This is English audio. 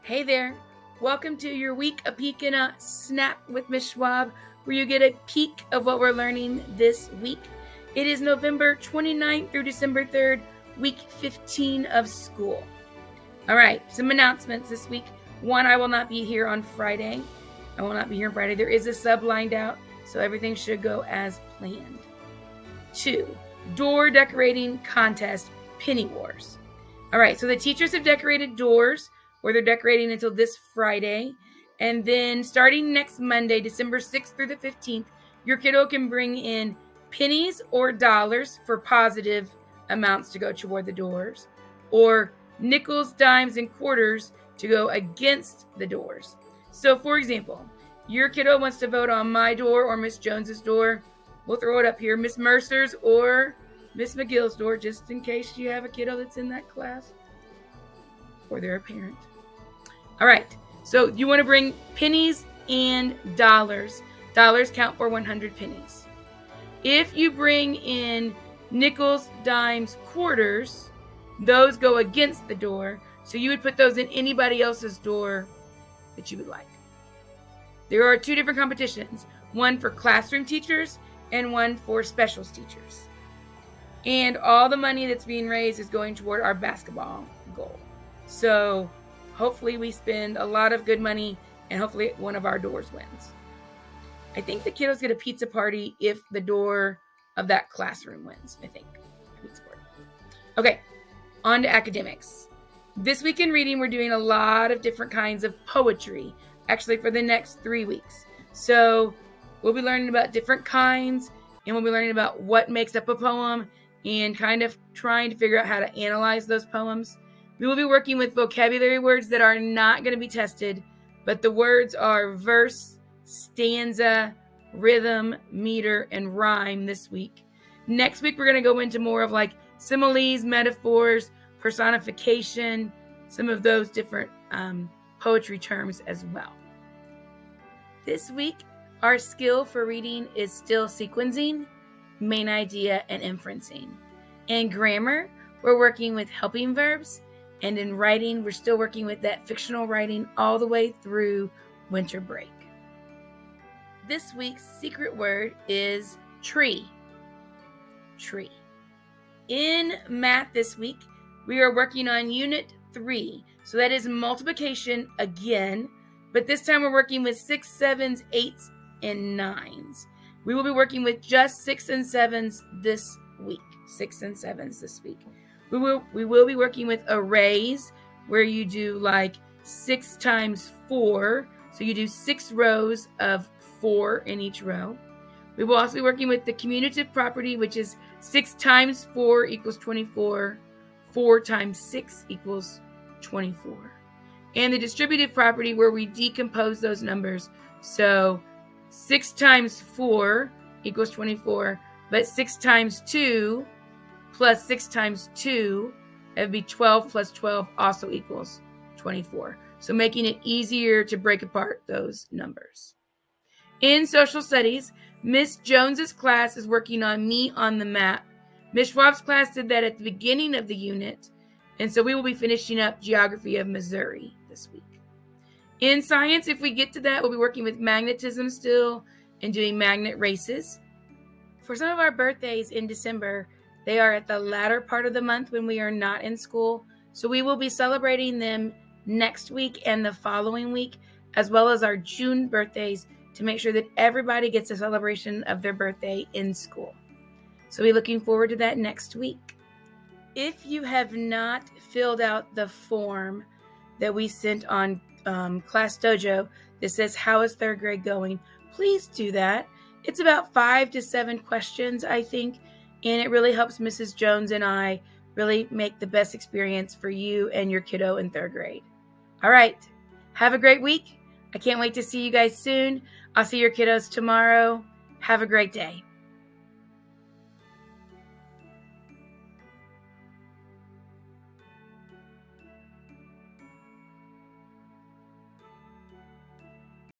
Hey there. Welcome to your week, a peek and a snap with Miss Schwab, where you get a peek of what we're learning this week. It is November 29th through December 3rd, week 15 of school. All right, some announcements this week. One, I will not be here on Friday. There is a sub lined out, so everything should go as planned. 2, door decorating contest, Penny Wars. All right, so the teachers have decorated doors, where they're decorating until this Friday. And then starting next Monday, December 6th through the 15th, your kiddo can bring in pennies or dollars for positive amounts to go toward the doors, or nickels, dimes, and quarters to go against the doors. So for example, your kiddo wants to vote on my door or Miss Jones's door. We'll throw it up here, Miss Mercer's or Miss McGill's door, just in case you have a kiddo that's in that class or they're a parent. All right, so you want to bring pennies and dollars. Dollars count for 100 pennies. If you bring in nickels, dimes, quarters, those go against the door. So you would put those in anybody else's door that you would like. There are 2 different competitions, one for classroom teachers and one for specials teachers. And all the money that's being raised is going toward our basketball goal. So hopefully we spend a lot of good money and hopefully one of our doors wins. I think the kiddos get a pizza party if the door of that classroom wins, I think. Pizza party. Okay, on to academics. This week in reading, we're doing a lot of different kinds of poetry, actually for the next 3 weeks. So we'll be learning about different kinds, and we'll be learning about what makes up a poem and kind of trying to figure out how to analyze those poems. We will be working with vocabulary words that are not going to be tested, but the words are verse, stanza, rhythm, meter, and rhyme this week. Next week, we're going to go into more of like similes, metaphors, personification, some of those different poetry terms as well. This week, our skill for reading is still sequencing, main idea, and inferencing. In grammar, we're working with helping verbs. And in writing, we're still working with that fictional writing all the way through winter break. This week's secret word is tree. Tree. In math this week, we are working on Unit 3. So that is multiplication again, but this time we're working with 6s, 7s, 8s, and 9s. We will be working with just 6s and 7s this week. 6s and 7s this week. We will be working with arrays where you do like 6 times 4. So you do 6 rows of 4 in each row. We will also be working with the commutative property, which is 6 times 4 equals 24. 4 times 6 equals 24. And the distributive property where we decompose those numbers. So 6 times 4 equals 24, but 6 times 2 plus 6 times 2, that would be 12 plus 12 also equals 24. So making it easier to break apart those numbers. In social studies, Miss Jones's class is working on Me on the Map. Miss Schwab's class did that at the beginning of the unit, and so we will be finishing up Geography of Missouri this week. In science, if we get to that, we'll be working with magnetism still and doing magnet races. For some of our birthdays in December, they are at the latter part of the month when we are not in school. So we will be celebrating them next week and the following week, as well as our June birthdays, to make sure that everybody gets a celebration of their birthday in school. So we're looking forward to that next week. If you have not filled out the form that we sent on Class Dojo that says, how is 3rd grade going? Please do that. It's about 5 to 7 questions, I think. And it really helps Mrs. Jones and I really make the best experience for you and your kiddo in 3rd grade. All right. Have a great week. I can't wait to see you guys soon. I'll see your kiddos tomorrow. Have a great day.